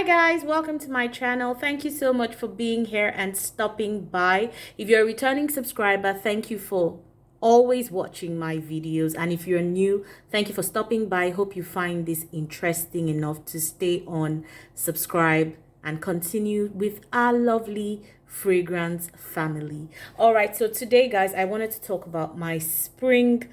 Hi guys, welcome to my channel. Thank you so much for being here and stopping by. If you're a returning subscriber, thank you for always watching my videos. And if you're new, thank you for stopping by. Hope you find this interesting enough to stay on, subscribe, and continue with our lovely fragrance family. All right, so today guys, I wanted to talk about my spring/summer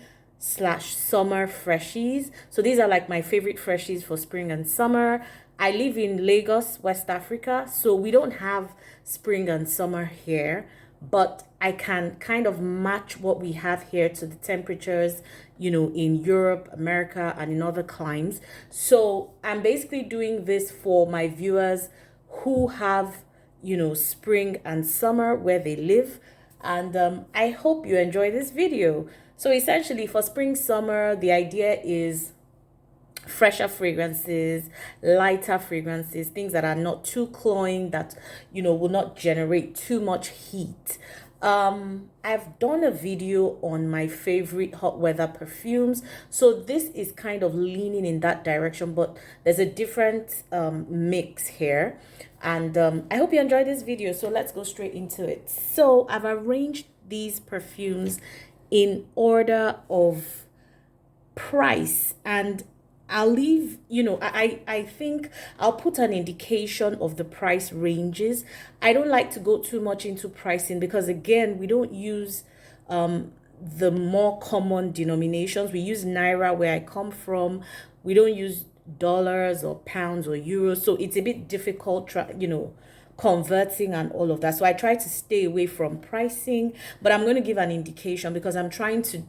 freshies. So these are like my favorite freshies for spring and summer. I live in Lagos, West Africa, so we don't have spring and summer here, but I can kind of match what we have here to the temperatures, in Europe, America, and in other climes. So I'm basically doing this for my viewers who have, spring and summer where they live. And I hope you enjoy this video. So essentially for spring, summer, the idea is fresher fragrances, lighter fragrances, things that are not too cloying, that will not generate too much heat. I've done a video on my favorite hot weather perfumes, so this is kind of leaning in that direction, but there's a different mix here. And I hope you enjoy this video, so let's go straight into it. So I've arranged these perfumes in order of price, and I'll leave, I think I'll put an indication of the price ranges. I don't like to go too much into pricing because, again, we don't use the more common denominations. We use Naira where I come from. We don't use dollars or pounds or euros. So it's a bit difficult, converting and all of that. So I try to stay away from pricing, but I'm going to give an indication because I'm trying to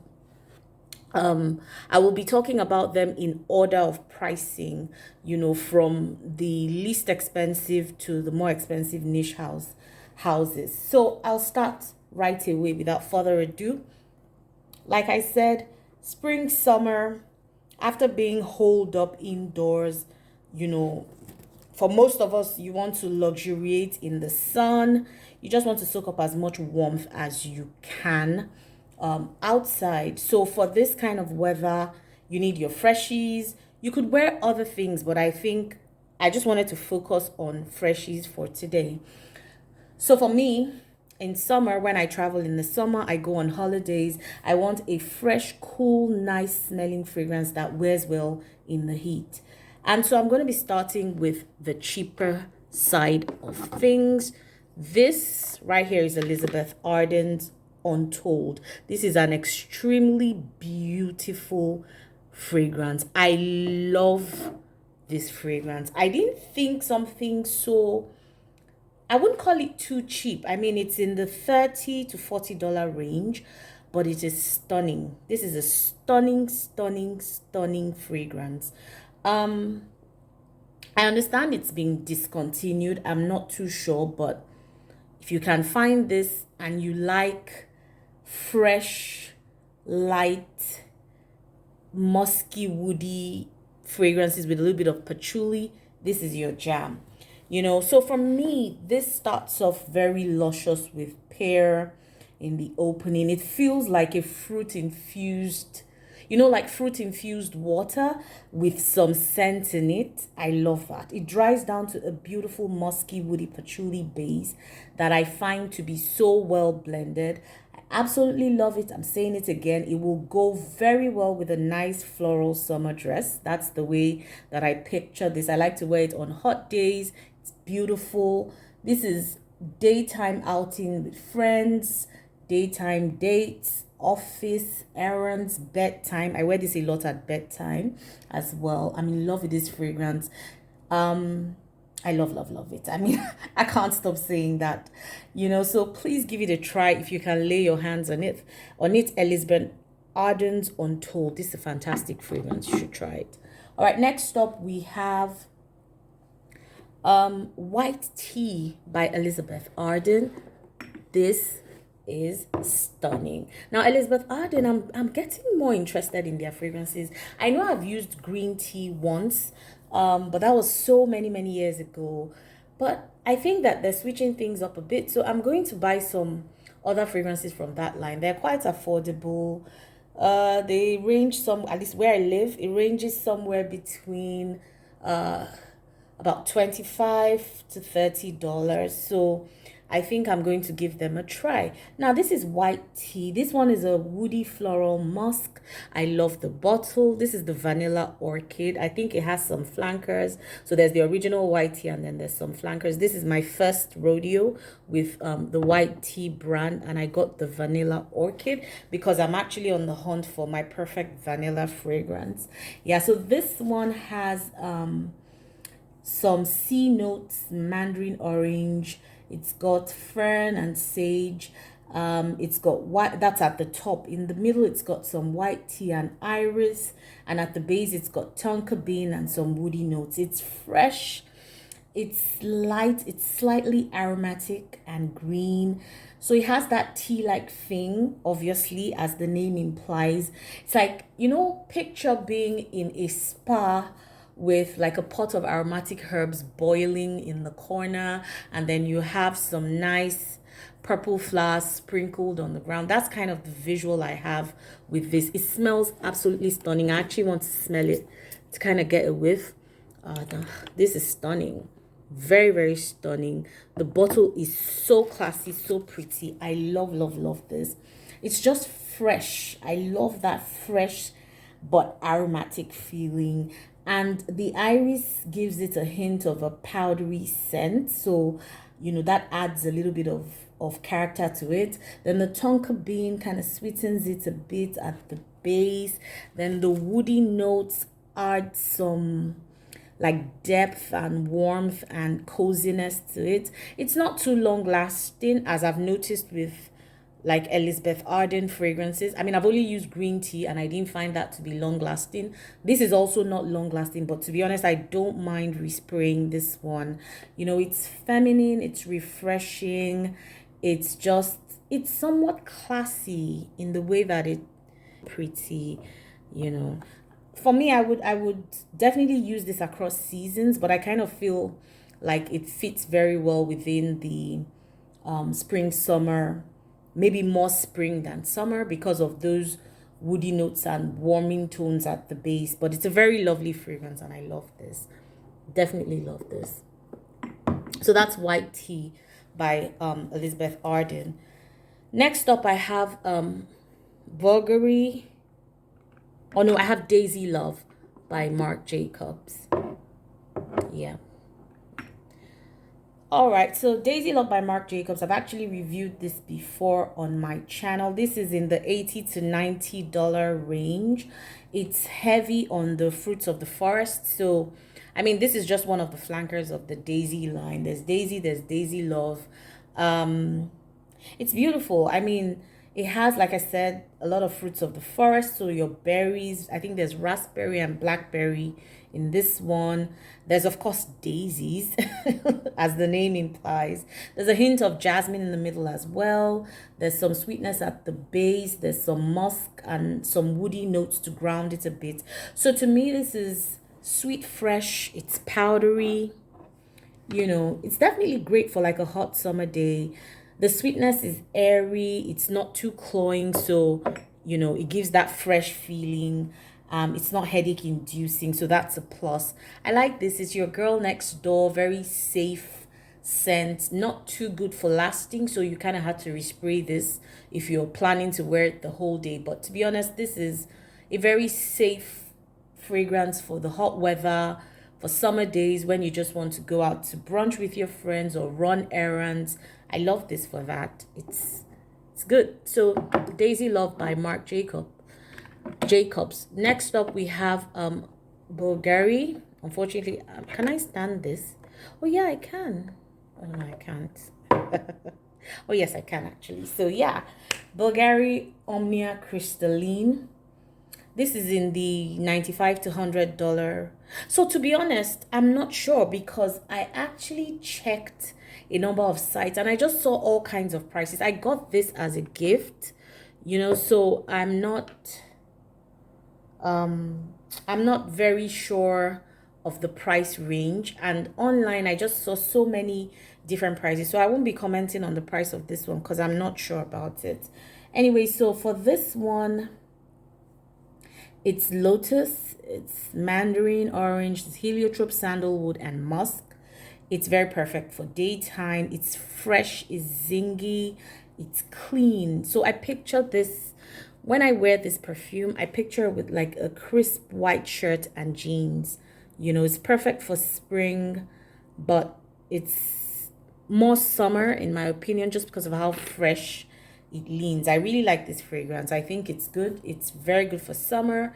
I will be talking about them in order of pricing, from the least expensive to the more expensive niche houses. So I'll start right away without further ado. Like I said, spring, summer, after being holed up indoors, for most of us, you want to luxuriate in the sun. You just want to soak up as much warmth as you can outside. So for this kind of weather, you need your freshies. You could wear other things, but I think I just wanted to focus on freshies for today. So for me, in summer, when I travel in the summer, I go on holidays, I want a fresh, cool, nice smelling fragrance that wears well in the heat. And so I'm going to be starting with the cheaper side of things. This right here is Elizabeth Arden's Untold. This is an extremely beautiful fragrance. I love this fragrance. I didn't think something so, I wouldn't call it too cheap. I mean, it's in the $30 to $40 range, but it is stunning. This is a stunning, stunning, stunning fragrance. I understand it's being discontinued. I'm not too sure, but if you can find this and you like fresh, light, musky, woody fragrances with a little bit of patchouli, this is your jam. So for me, this starts off very luscious with pear in the opening. It feels like a fruit infused, like fruit infused water with some scent in it. I love that. It dries down to a beautiful musky woody patchouli base that I find to be so well blended. I absolutely love it. I'm saying it again. It will go very well with a nice floral summer dress. That's the way that I picture this. I like to wear it on hot days. It's beautiful. This is daytime outing with friends, daytime dates, office errands, bedtime. I wear this a lot at bedtime as well. I'm in love with this fragrance. I love it. I mean, I can't stop saying that. So please give it a try if you can lay your hands on it. Elizabeth Arden's Untold. This is a fantastic fragrance. You should try it. All right, next up we have White Tea by Elizabeth Arden. This is stunning. Now, Elizabeth Arden, I'm getting more interested in their fragrances. I know I've used green tea once, but that was so many years ago. But I think that they're switching things up a bit. So I'm going to buy some other fragrances from that line. They're quite affordable. They range at least where I live, it ranges somewhere between about 25 to $30. So I think I'm going to give them a try. Now, this is white tea. This one is a woody floral musk. I love the bottle. This is the vanilla orchid. I think it has some flankers. So there's the original white tea and then there's some flankers. This is my first rodeo with the white tea brand, and I got the vanilla orchid because I'm actually on the hunt for my perfect vanilla fragrance. Yeah, so this one has some C notes, mandarin orange. It's got fern and sage. It's got white, that's at the top. In the middle, it's got some white tea and iris. And at the base, it's got tonka bean and some woody notes. It's fresh. It's light. It's slightly aromatic and green. So it has that tea-like thing, obviously, as the name implies. It's like, you know, picture being in a spa with like a pot of aromatic herbs boiling in the corner, and then you have some nice purple flowers sprinkled on the ground. That's kind of the visual I have with this. It smells absolutely stunning. I actually want to smell it to kind of get a whiff. This is stunning. Very, very stunning. The bottle is so classy, so pretty. I love, love, love this. It's just fresh. I love that fresh but aromatic feeling, and the iris gives it a hint of a powdery scent, so you know that adds a little bit of character to it. Then the tonka bean kind of sweetens it a bit at the base. Then the woody notes add some like depth and warmth and coziness to it. It's not too long lasting, as I've noticed with like Elizabeth Arden fragrances. I mean, I've only used green tea and I didn't find that to be long lasting. This is also not long lasting, but to be honest, I don't mind respraying this one. You know, it's feminine, it's refreshing, it's just, it's somewhat classy in the way that it's pretty, you know. For me, I would definitely use this across seasons, but I kind of feel like it fits very well within the spring, summer, maybe more spring than summer because of those woody notes and warming tones at the base. But it's a very lovely fragrance and I love this. Definitely love this. So that's White Tea by Elizabeth Arden. Next up, I have Bulgari. Oh no, I have Daisy Love by Marc Jacobs. Yeah. All right, so Daisy Love by Marc Jacobs. I've actually reviewed this before on my channel. This is in the $80 to $90 range. It's heavy on the fruits of the forest. So, I mean, this is just one of the flankers of the Daisy line. There's Daisy Love. It's beautiful. I mean, it has, like I said, a lot of fruits of the forest. So your berries, I think there's raspberry and blackberry in this one. There's, of course, daisies, as the name implies. There's a hint of jasmine in the middle as well. There's some sweetness at the base. There's some musk and some woody notes to ground it a bit. So to me, this is sweet, fresh. It's powdery. You know, it's definitely great for like a hot summer day. The sweetness is airy. It's not too cloying. So, you know, it gives that fresh feeling. It's not headache inducing. So that's a plus. I like this. It's your girl next door. Very safe scent. Not too good for lasting. So you kind of had to respray this if you're planning to wear it the whole day. But to be honest, this is a very safe fragrance for the hot weather, for summer days when you just want to go out to brunch with your friends or run errands. I love this for that. It's good. So Daisy Love by Marc Jacobs. Next up we have Bulgari. Unfortunately, can I stand this? Oh yeah, I can. Oh no, I can't. Oh yes, I can actually. So yeah, Bulgari Omnia Crystalline. This is in the $95 to $100. So to be honest, I'm not sure because I actually checked a number of sites and I just saw all kinds of prices. I got this as a gift, you know, so I'm not very sure of the price range, and online I just saw so many different prices, so I won't be commenting on the price of this one because I'm not sure about it. Anyway, so for this one, It's lotus, it's mandarin orange, it's heliotrope, sandalwood, and musk. It's very perfect for daytime. It's fresh, it's zingy, it's clean. So I picture this when I wear this perfume, I picture it with like a crisp white shirt and jeans. It's perfect for spring, but it's more summer in my opinion just because of how fresh it leans. I really like this fragrance. I think it's good. It's very good for summer.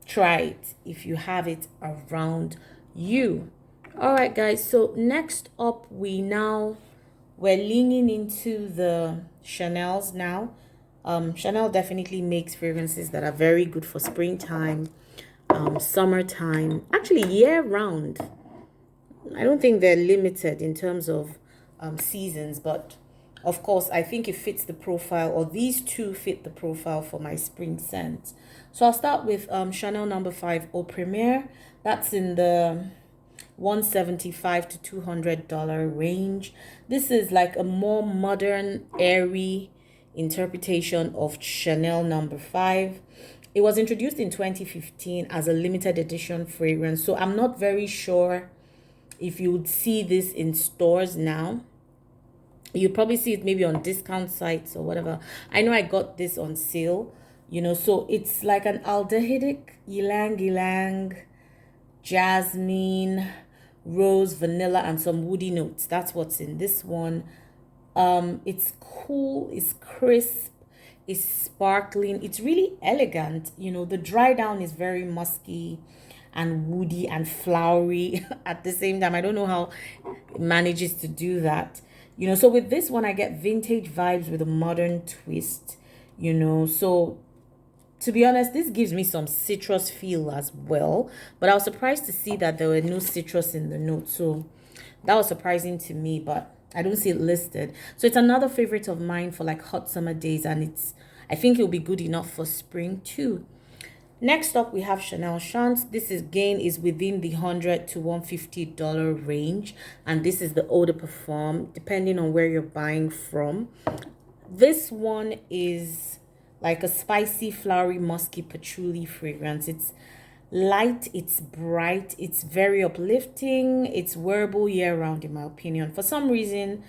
Try it if you have it around you. All right, guys. So next up, we're leaning into the Chanel's now. Chanel definitely makes fragrances that are very good for springtime, summertime, actually year round. I don't think they're limited in terms of seasons, but of course, I think it fits the profile, or these two fit the profile for my spring scent. So I'll start with Chanel number 5 Eau Premiere. That's in the $175 to $200 range. This is like a more modern, airy interpretation of Chanel number 5. It was introduced in 2015 as a limited edition fragrance, so I'm not very sure if you would see this in stores now. You'd probably see it maybe on discount sites or whatever. I know I got this on sale, so it's like an aldehydic ylang ylang, jasmine, rose, vanilla, and some woody notes. That's what's in this one. It's cool, it's crisp, it's sparkling, it's really elegant. The dry down is very musky and woody and flowery at the same time. I don't know how it manages to do that. So with this one, I get vintage vibes with a modern twist. So to be honest, this gives me some citrus feel as well. But I was surprised to see that there were no citrus in the note. So that was surprising to me, but I don't see it listed. So it's another favorite of mine for like hot summer days. And I think it'll be good enough for spring too. Next up, we have Chanel Chance. This is within the $100 to $150 range. And this is the eau de parfum, depending on where you're buying from. This one is like a spicy, flowery, musky patchouli fragrance. It's light, it's bright, it's very uplifting, it's wearable year-round in my opinion. For some reason,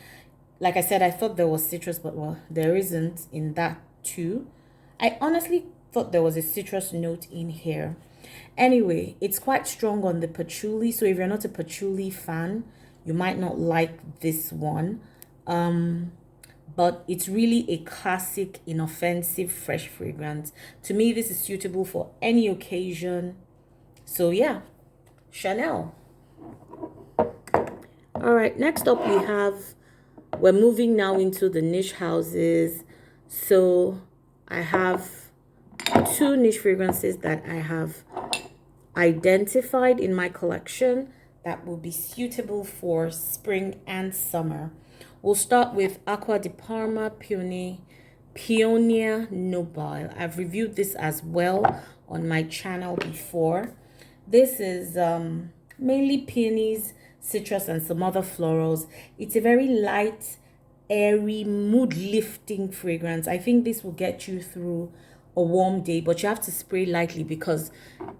like I said, I thought there was citrus, but well, there isn't in that too. I honestly thought there was a citrus note in here. Anyway, it's quite strong on the patchouli, so if you're not a patchouli fan, you might not like this one. But it's really a classic, inoffensive, fresh fragrance. To me, this is suitable for any occasion. So yeah, Chanel. All right, next up we're moving now into the niche houses. So I have 2 niche fragrances that I have identified in my collection that will be suitable for spring and summer. We'll start with Acqua di Parma Pioneer Nobile. I've reviewed this as well on my channel before. This is mainly peonies, citrus, and some other florals. It's a very light, airy, mood-lifting fragrance. I think this will get you through a warm day, but you have to spray lightly because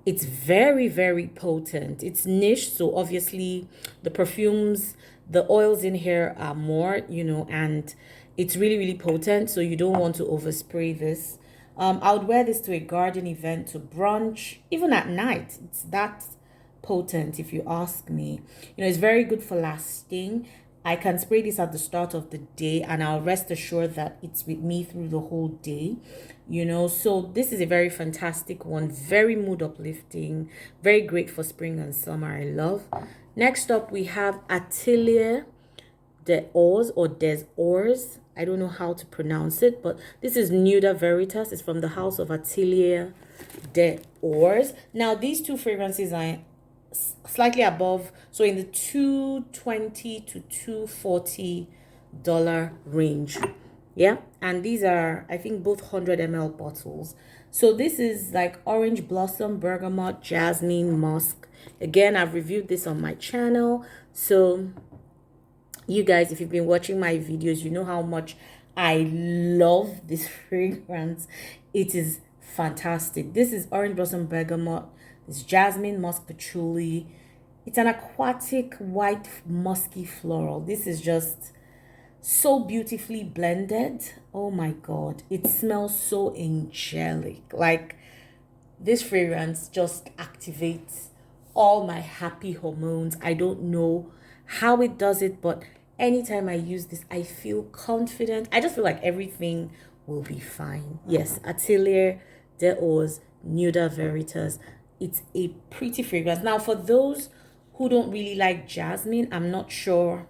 it's very, very potent. It's niche, so obviously the perfumes, the oils in here are more, and it's really, really potent, so you don't want to overspray this. I would wear this to a garden event, to brunch, even at night. It's that potent, if you ask me. It's very good for lasting. I can spray this at the start of the day and I'll rest assured that it's with me through the whole day. So this is a very fantastic one, very mood uplifting, very great for spring and summer. I love. Next up, we have Atelier des Ors or des Ors. I don't know how to pronounce it, but this is Nuda Veritas. It's from the house of Atelier des Ors. Now, these 2 fragrances are slightly above, so in the $220 to $240 range. Yeah, and these are, I think, both 100 ml bottles. So this is like orange blossom, bergamot, jasmine, musk. Again, I've reviewed this on my channel. So you guys, if you've been watching my videos, you know how much I love this fragrance. It is fantastic. This is orange blossom bergamot. It's jasmine musk patchouli. It's an aquatic white musky floral. This is just so beautifully blended. Oh my god, it smells so angelic. Like, this fragrance just activates all my happy hormones. I don't know how it does it, but anytime I use this, I feel confident. I just feel like everything will be fine. Yes, Atelier des Eaux Nuda Veritas. It's a pretty fragrance. Now, for those who don't really like jasmine, I'm not sure,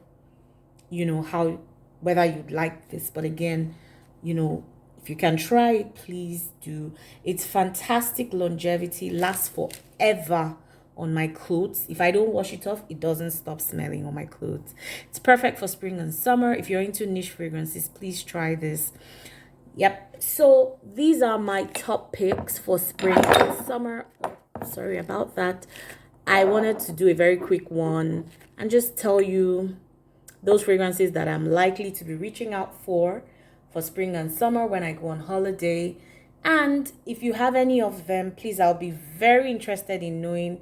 how, whether you'd like this, but again, if you can try it, please do. It's fantastic longevity, lasts forever on my clothes. If I don't wash it off, it doesn't stop smelling on my clothes. It's perfect for spring and summer. If you're into niche fragrances, please try this. Yep, so these are my top picks for spring and summer. Sorry about that. I wanted to do a very quick one and just tell you those fragrances that I'm likely to be reaching out for spring and summer when I go on holiday. And if you have any of them, please, I'll be very interested in knowing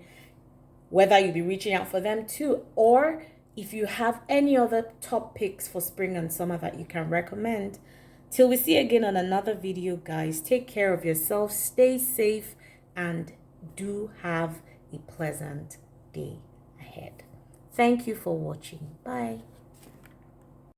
whether you'll be reaching out for them too, or if you have any other top picks for spring and summer that you can recommend. Till we see again on another video, guys, take care of yourself, stay safe, and do have a pleasant day ahead. Thank you for watching. Bye.